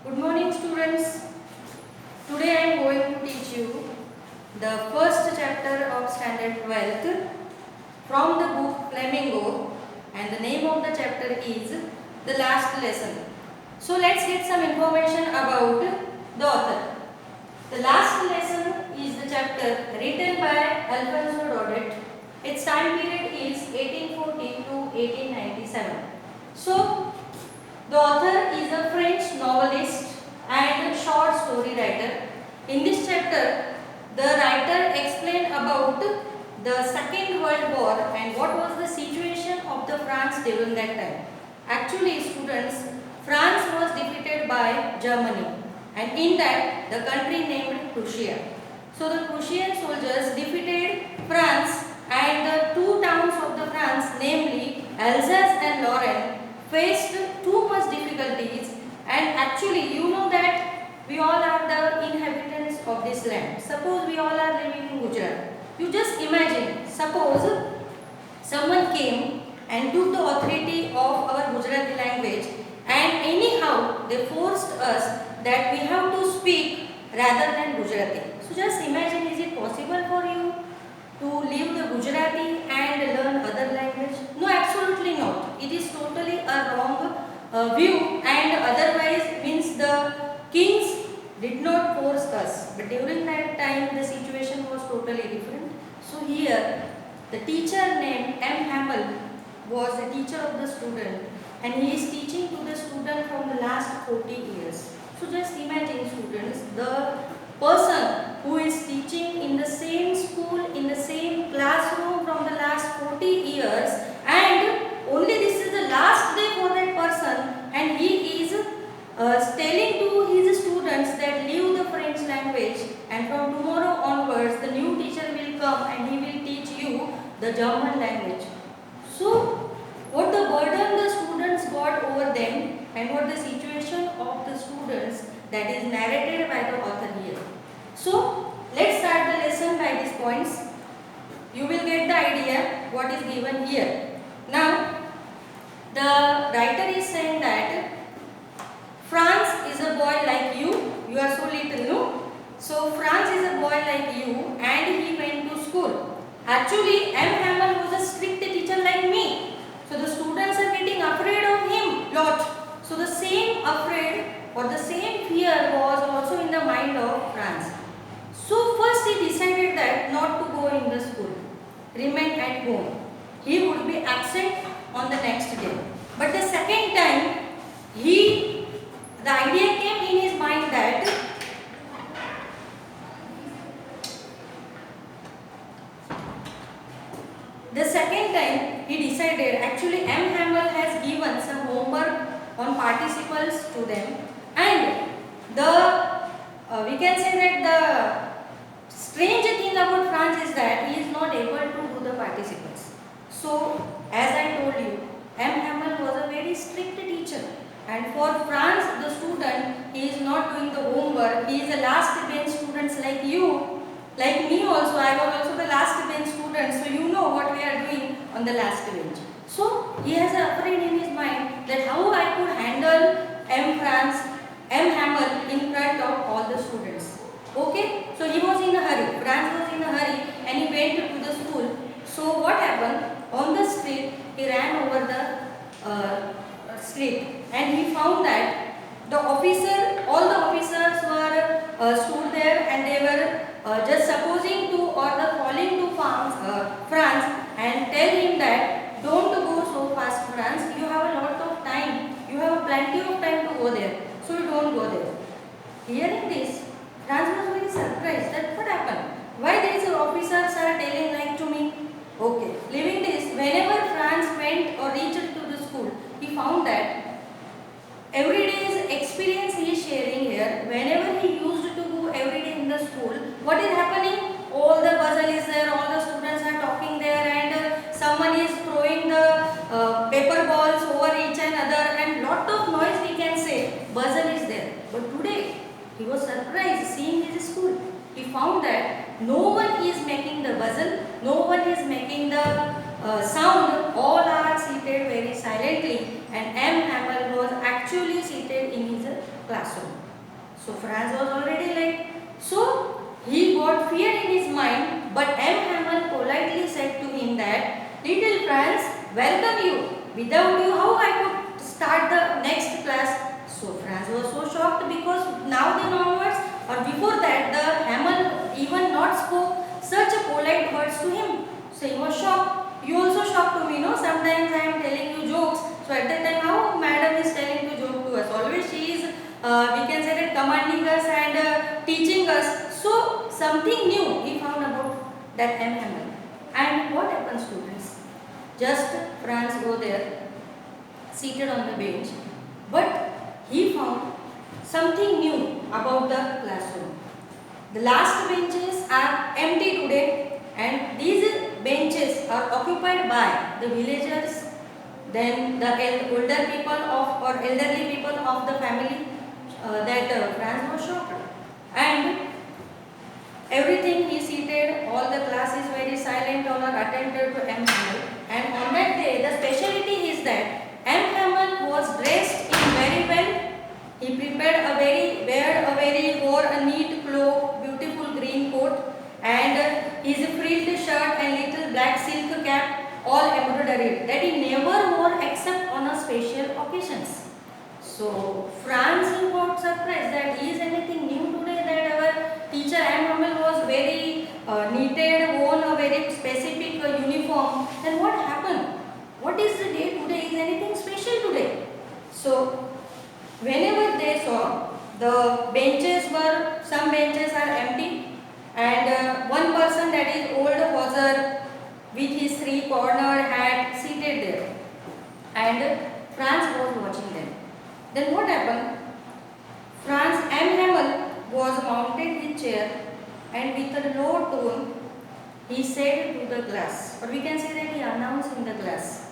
Good morning students. Today I am going to teach you the first chapter of standard 12th from the book Flamingo, and the name of the chapter is The Last Lesson. So let's get some information about the author. The Last Lesson is the chapter written by Alfonso Daudet. Its time period is 1840 to 1897. So the author is a French novelist and short story writer. In this chapter, the writer explained about the Second World War and what was the situation of the France during that time. Actually, students, France was defeated by Germany, and in that the country named Prussia. So the Prussian soldiers defeated France, and the two towns of the France, namely Alsace and Lorraine, faced too much difficulties. And actually you know that we all are the inhabitants of this land. Suppose we all are living in Gujarat. You just imagine, suppose someone came and took the authority of our Gujarati language, and anyhow they forced us that we have to speak rather than Gujarati. So just imagine, is it possible for you to leave the Gujarati and learn other language? No, absolutely not. It is totally a wrong view, and otherwise means the kings did not force us. But during that time the situation was totally different. So here the teacher named M. Hamel was the teacher of the student, and he is teaching to the student from the last 40 years. So just imagine students, the person who is teaching in the same school, in the same classroom from the last 40 years, and only this is the last day for that person, and he is telling to his students that leave the French language, and from tomorrow onwards the new teacher will come and he will teach you the German language. So what the burden the students got over them, and what the situation of the students, that is narrated by the author here. So let's start the lesson by these points. You will get the idea what is given here. Now the writer is saying that France is a boy like you. You are so little, no? So France is a boy like you, and he went to school. Actually M. Hamel was a strict teacher like me. So the students are getting afraid of him lot. So the same afraid or the same fear was also in the mind of France. So first he decided that not to go in the school, remain at home. He would be absent on the next day. But the second time, the idea came in his mind that the second time he decided, actually M. Hamel has given some homework on participles to them, and we can say that the strange thing about France is that he is not able to do the participles. So as I told you, M. Hamel was a very strict teacher, and for France the student, he is not doing the homework. He is a last bench students like you, like me also. I was also the last bench student, so you know what we are doing on the last bench. So he has a afraid in his mind that how I could handle M. Hamel in front of all the students. Okay, so he was in a hurry. France was in a hurry, and he went to the school. So what happened? On the street, he ran over the street, and he found that all the officers were stood there, and they were just supposing to or the calling to France and tell him that don't go so fast, France. You have a lot of time. You have plenty of time to go there. So you don't go there. Hearing this, France was very surprised that what happened? Why these officers are telling like to me? Okay, leaving this, whenever France went or reached to the school, he found that every day's experience he is sharing here. Whenever he used to go every day in the school, what is happening? All the puzzle is there, all the students are talking there, and someone is throwing the paper balls over each another, and lot of noise we can say. Puzzle is there. But today, he was surprised seeing his school. He found that no one is making the buzzer, no one is making the sound, all are seated very silently, and M. Hamel was actually seated in his classroom. So Franz was already late. So he got fear in his mind, but M. Hamel politely said to him that, "Little Franz, welcome you. Without you, how I could start the next class?" So Franz was so shocked because now then onwards, or before that, the Hamel even not spoke such a polite words to him. So he was shocked. You also shocked to me, no? Sometimes I am telling you jokes. So at that time, how madam is telling to joke to us? Always she is, we can say that commanding us and teaching us. So something new he found about that M. Hamel. And what happens, students? Just Franz go there, seated on the bench, but he found something new about the classroom. The last benches are empty today, and these benches are occupied by the villagers, then the older people of or elderly people of the family. That Franz was shocked, and everything he seated, all the class is very silent, all are attentive to M. Hamel. And on that day, the speciality is that M. Hamel was dressed in very well. He wore a neat cloak, beautiful green coat, and his frilled shirt and little black silk cap, all embroidered, that he never wore except on a special occasions. So Franz got surprised that is anything new today, that our teacher M. Hamel was very neated, worn a very specific uniform. Then what happened? What is the day today? Is anything special today? So whenever they saw, the benches were, some benches are empty, and one person that is old was with his three-cornered hat seated there, and Franz was watching them. Then what happened? Franz M. Hamel was mounted his chair, and with a low tone he said to the class, or we can say that he announced in the class,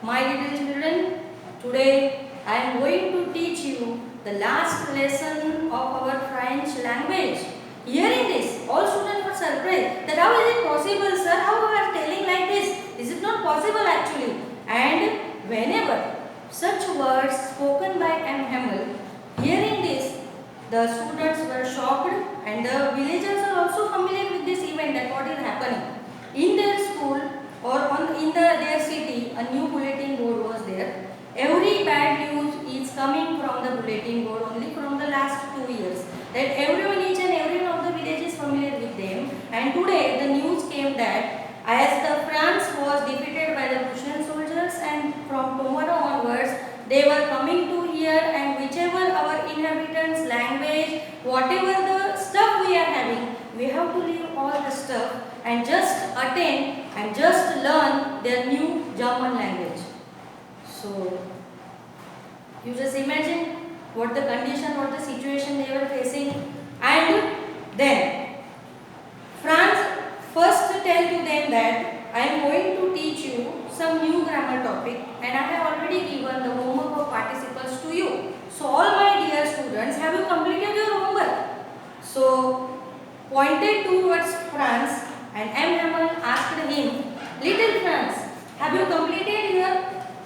"My little children, today I am going to teach you the last lesson of our French language." Hearing this, all students were surprised that how is it possible, sir? How you are telling like this? This is not possible actually. And whenever such words spoken by M. Hamel, hearing this, the students were shocked, and the villagers are also familiar with this event, that what is happening. In their school or in their city, a new bulletin board was there. Every bad news is coming from the bulletin board only from the last 2 years. That everyone, each and every one of the village is familiar with them. And today the news came that as the France was defeated by the Russian soldiers, and from tomorrow onwards they were coming to here, and whichever our inhabitants' language, whatever the stuff we are having, we have to leave all the stuff and just attend and just learn their new German language. So you just imagine what the condition, what the situation they were facing. And then Franz first tell to them that I am going to teach you some new grammar topic, and I have already given the homework of participles to you. So all my dear students, have you completed your homework? So pointed towards Franz, and M. Hamel asked him, "Little Franz, have you completed your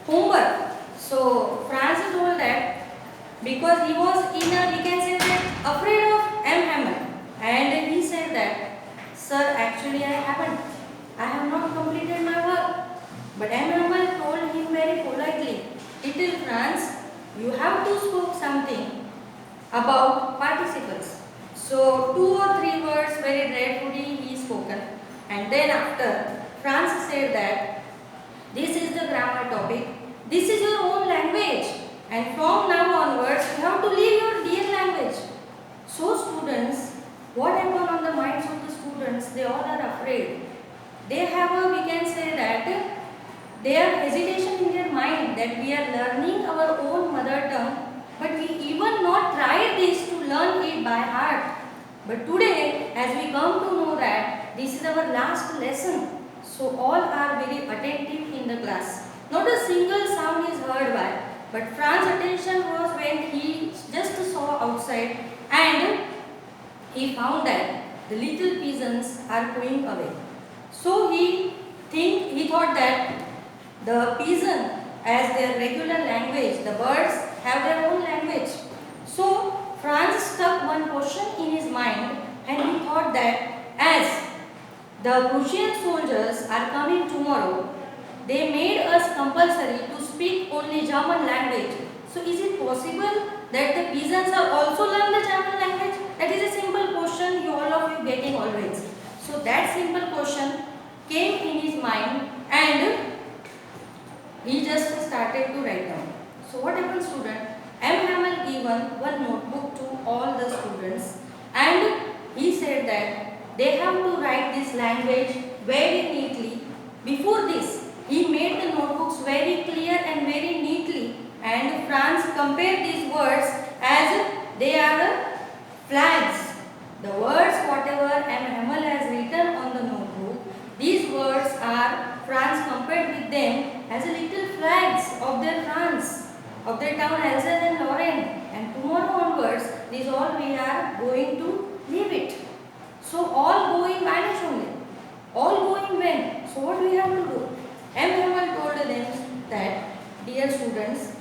homework?" So Franz told that, because he was in a, we can say that, afraid of M. Hamel, and he said that, "Sir, actually I haven't. I have not completed my work." But M. Hamel told him very politely, "Little Franz, you have to spoke something about participles." So 2 or 3 words very dreadfully he spoken, and then after Franz said that this is the grammar topic, this is your own language, and from now onwards you have to leave your dear language. So students, what happened on the minds of the students? They all are afraid. They have a, we can say that, they have hesitation in their mind that we are learning our own mother tongue, but we even not tried this to learn it by heart. But today, as we come to know that this is our last lesson, so all are very attentive in the class. Not a single sound is heard by, but Franz's attention was when he just saw outside, and he found that the little pigeons are going away. So he thought that the pigeon as their regular language. The birds have their own language. So Franz stuck one question in his mind, and he thought that as the Prussian soldiers are coming tomorrow, they made us compulsory to speak only German language. So is it possible that the peasants are also learn the German language? That is a simple question you all of you getting always. So that simple question came in his mind, and he just started to write down. So what happened, student? M. Hamel given one notebook to all the students, and he said that they have to write this language very neatly. Before this, he made the notebooks very clear and very neatly, and Franz compared these words as they are flags. The words whatever M. Hamel has written on the notebook, these words are Franz compared with them as a little flags of their France, of their town Alsace and Lorraine, and tomorrow onwards these all we are going to leave it. So all go in vanish only. All go in vain. So what we have to do? M. Hamel told them that, dear students,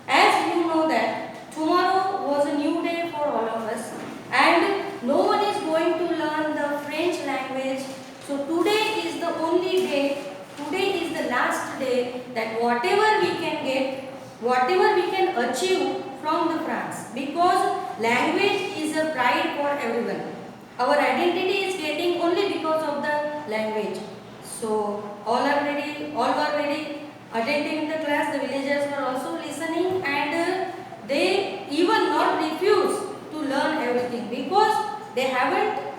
as you know that tomorrow was a new day for all of us, and no one is going to learn the French language. So today is the only day, today is the last day that whatever we can get, whatever we can achieve from the France, because language is a pride for everyone. Our identity is getting only because of the language. So all were very attentive in the class. The villagers were also listening, and they even not refuse to learn everything because they haven't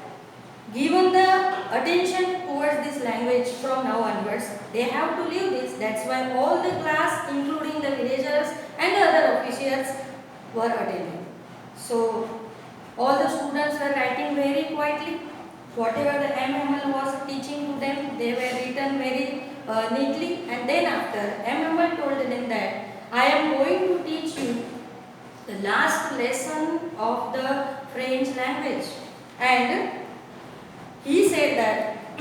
given the attention towards this language from now onwards. They have to leave this. That's why all the class, including the villagers and the other officials, were attending. So all the students were writing very quietly. Whatever the M. Hamel was teaching to them, they were written very neatly. And then after, M. Hamel told them that I am going to teach you the last lesson of the French language. And he said that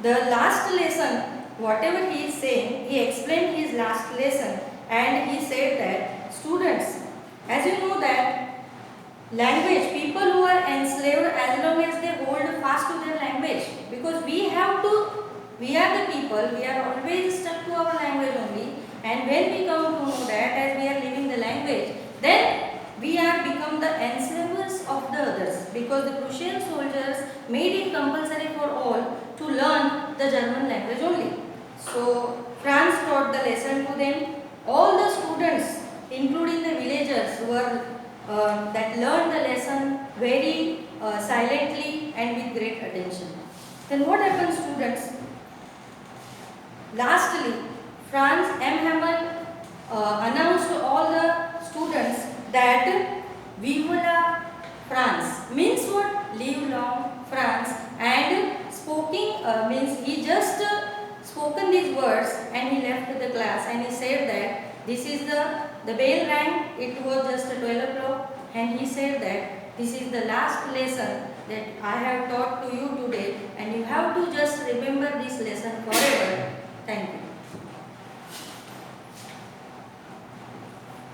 the last lesson, whatever he is saying, he explained his last lesson, and he said that students, as you know that language, people who are enslaved, as long as they hold fast to their language, because we are the people, we are always stuck to our language only, and when we come to know that as we are living the language, then we are become the enslavers of the others, because the Prussian soldiers made it compulsory for all to learn the German language only. So Franz taught the lesson to them. All the students, including the villagers, were that learned the lesson very silently and with great attention. Then what happened, students? Lastly, Franz M. Hamel announced to all the students that Vive la France means what? Live long France, and speaking means he just spoken these words and he left the class, and he said that this is the bell rang, it was just 12 o'clock, and he said that this is the last lesson that I have taught to you today, and you have to just remember this lesson forever. Thank you.